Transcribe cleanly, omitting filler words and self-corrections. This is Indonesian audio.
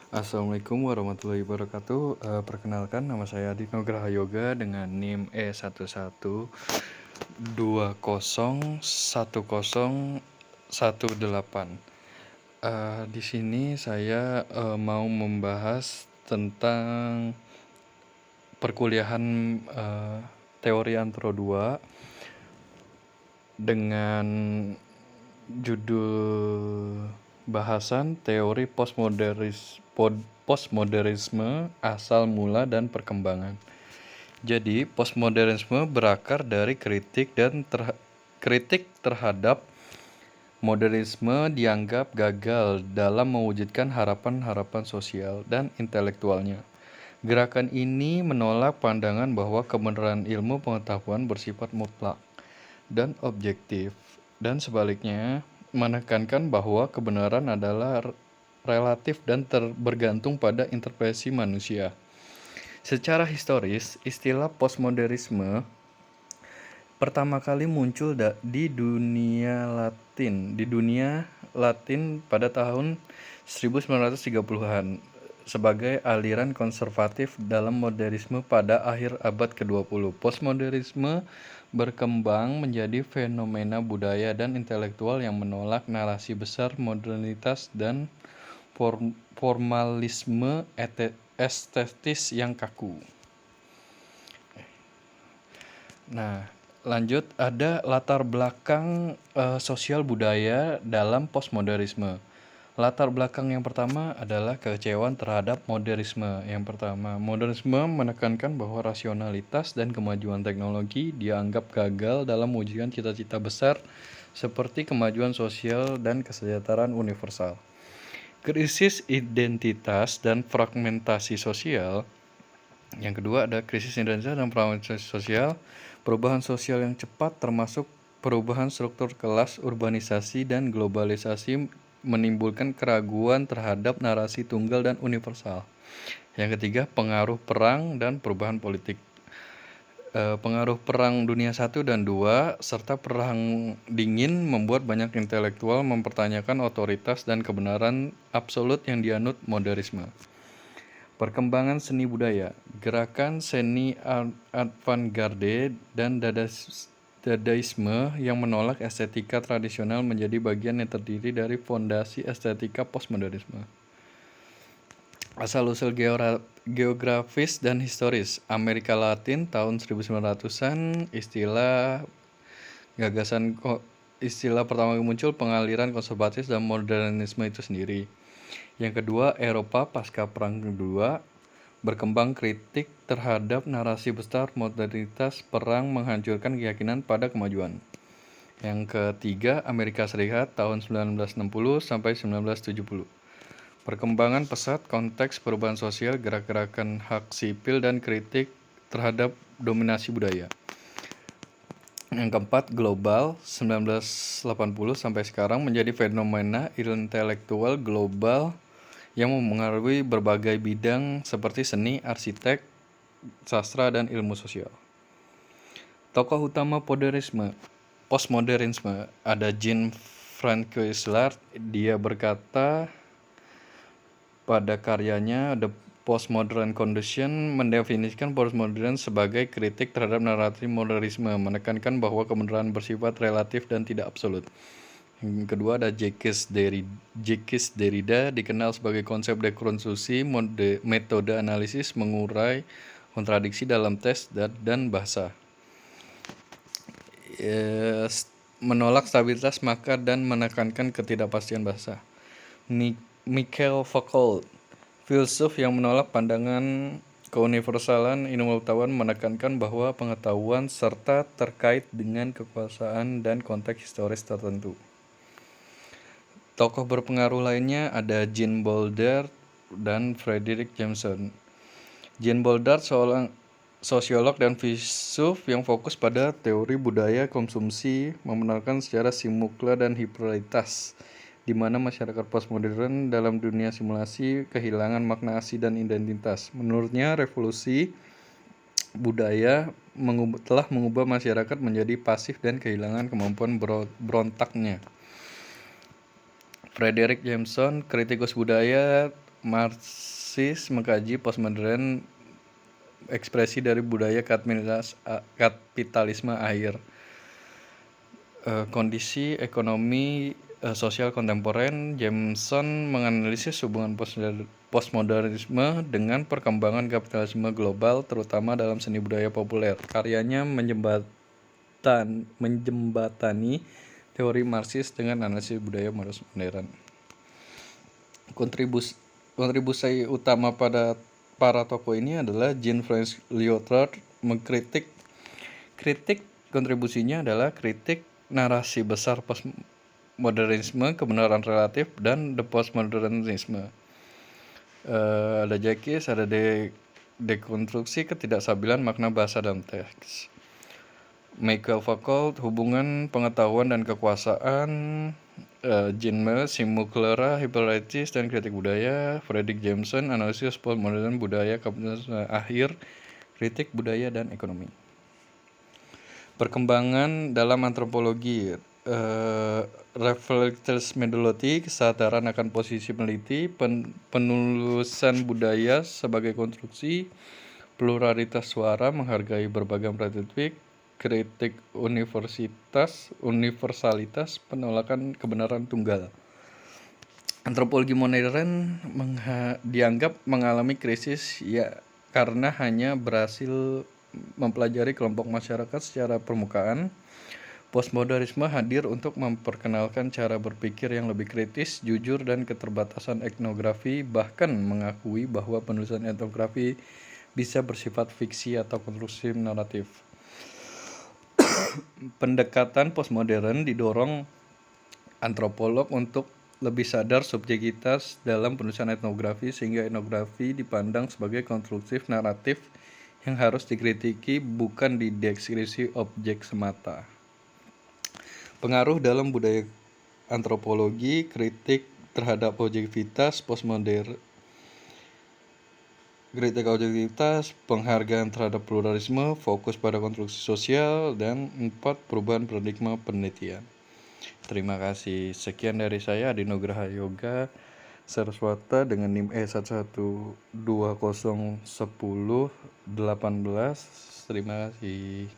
Assalamualaikum warahmatullahi wabarakatuh. Perkenalkan, nama saya Adi Nugraha Yoga dengan NIM E11201018. Di sini saya mau membahas tentang perkuliahan teori Antro 2 dengan judul bahasan teori postmodernisme, asal mula dan perkembangan. Jadi, postmodernisme berakar dari kritik terhadap modernisme dianggap gagal dalam mewujudkan harapan-harapan sosial dan intelektualnya. Gerakan ini menolak pandangan bahwa kebenaran ilmu pengetahuan bersifat mutlak dan objektif, dan sebaliknya menekankan bahwa kebenaran adalah relatif dan bergantung pada interpretasi manusia. Secara historis, istilah postmodernisme pertama kali muncul di dunia Latin pada tahun 1930-an sebagai aliran konservatif dalam modernisme pada akhir abad ke-20. Postmodernisme berkembang menjadi fenomena budaya dan intelektual yang menolak narasi besar modernitas dan formalisme estetis yang kaku. Nah, lanjut, ada latar belakang sosial budaya dalam postmodernisme. Latar belakang yang pertama adalah kekecewaan terhadap modernisme. Yang pertama, modernisme menekankan bahwa rasionalitas dan kemajuan teknologi dianggap gagal dalam mewujudkan cita-cita besar seperti kemajuan sosial dan kesejahteraan universal. Krisis identitas dan fragmentasi sosial. Yang kedua ada krisis identitas dan fragmentasi sosial. Perubahan sosial yang cepat termasuk perubahan struktur kelas, urbanisasi, dan globalisasi menimbulkan keraguan terhadap narasi tunggal dan universal. Yang ketiga, pengaruh perang dan perubahan politik. Pengaruh Perang Dunia I dan II serta Perang Dingin membuat banyak intelektual mempertanyakan otoritas dan kebenaran absolut yang dianut modernisme. Perkembangan seni budaya, gerakan seni avant-garde dan Dadaisme yang menolak estetika tradisional menjadi bagian yang terdiri dari fondasi estetika postmodernisme. Asal-usul geografis dan historis. Amerika Latin tahun 1900-an, istilah pertama yang muncul pengaliran konservatif dan modernisme itu sendiri. Yang kedua, Eropa pasca Perang Kedua, berkembang kritik terhadap narasi besar modernitas perang menghancurkan keyakinan pada kemajuan. Yang ketiga, Amerika Serikat tahun 1960 sampai 1970. Perkembangan pesat konteks perubahan sosial, gerak-gerakan hak sipil dan kritik terhadap dominasi budaya. Yang keempat, global 1980 sampai sekarang menjadi fenomena intelektual global yang memengaruhi berbagai bidang seperti seni, arsitek, sastra, dan ilmu sosial. Tokoh utama postmodernisme ada Jean-Francois Lyotard. Dia berkata pada karyanya The Postmodern Condition mendefinisikan postmodern sebagai kritik terhadap naratif modernisme, menekankan bahwa kebenaran bersifat relatif dan tidak absolut. Yang kedua ada Jacques Derrida, dikenal sebagai konsep dekonstruksi metode analisis mengurai kontradiksi dalam teks dan bahasa. Menolak stabilitas makna dan menekankan ketidakpastian bahasa. Michael Foucault, filsuf yang menolak pandangan keuniversalan ilmu pengetahuan, menekankan bahwa pengetahuan serta terkait dengan kekuasaan dan konteks historis tertentu. Tokoh berpengaruh lainnya ada Jean Baudrillard dan Fredric Jameson. Jean Baudrillard seorang sosiolog dan filsuf yang fokus pada teori budaya konsumsi, membenarkan secara simulakra dan hiperrealitas, di mana masyarakat postmodern dalam dunia simulasi kehilangan makna asli dan identitas. Menurutnya, revolusi budaya telah mengubah masyarakat menjadi pasif dan kehilangan kemampuan berontaknya. Fredric Jameson, kritikus budaya, Marxis mengkaji postmodern ekspresi dari budaya kapitalisme akhir. Kondisi ekonomi sosial kontemporer, Jameson menganalisis hubungan postmodernisme dengan perkembangan kapitalisme global, terutama dalam seni budaya populer. Karyanya menjembatani teori Marxis dengan analisis budaya modern. Kontribusi utama pada para tokoh ini adalah Jean-François Lyotard mengkritik kontribusinya adalah kritik narasi besar postmodernisme, kebenaran relatif, dan the postmodernisme. Ada Jacques, ada dekonstruksi ketidakstabilan makna bahasa dalam teks. Michael Foucault, hubungan pengetahuan dan kekuasaan. Jean Mill, Simulacra, Hypothesis dan kritik budaya. Fredric Jameson, analisis postmodern budaya kapitalisme akhir, kritik budaya dan ekonomi. Perkembangan dalam antropologi, reflexive methodology, kesadaran akan posisi peneliti, penulisan budaya sebagai konstruksi, pluralitas suara, menghargai berbagai perspektif, kritik universalitas, penolakan kebenaran tunggal. Antropologi modern dianggap mengalami krisis karena hanya berhasil mempelajari kelompok masyarakat secara permukaan. Postmodernisme hadir untuk memperkenalkan cara berpikir yang lebih kritis, jujur, dan keterbatasan etnografi, bahkan mengakui bahwa penulisan etnografi bisa bersifat fiksi atau konstruksi naratif. Pendekatan postmodern didorong antropolog untuk lebih sadar subjektivitas dalam penulisan etnografi, sehingga etnografi dipandang sebagai konstruktif naratif yang harus dikritiki, bukan dideskripsi objek semata. Pengaruh dalam budaya antropologi, kritik terhadap objektivitas penghargaan terhadap pluralisme, fokus pada konstruksi sosial, dan 4. Perubahan paradigma penelitian. Terima kasih. Sekian dari saya, Adi Nugraha Yoga Saraswata dengan NIM E11201018. Terima kasih.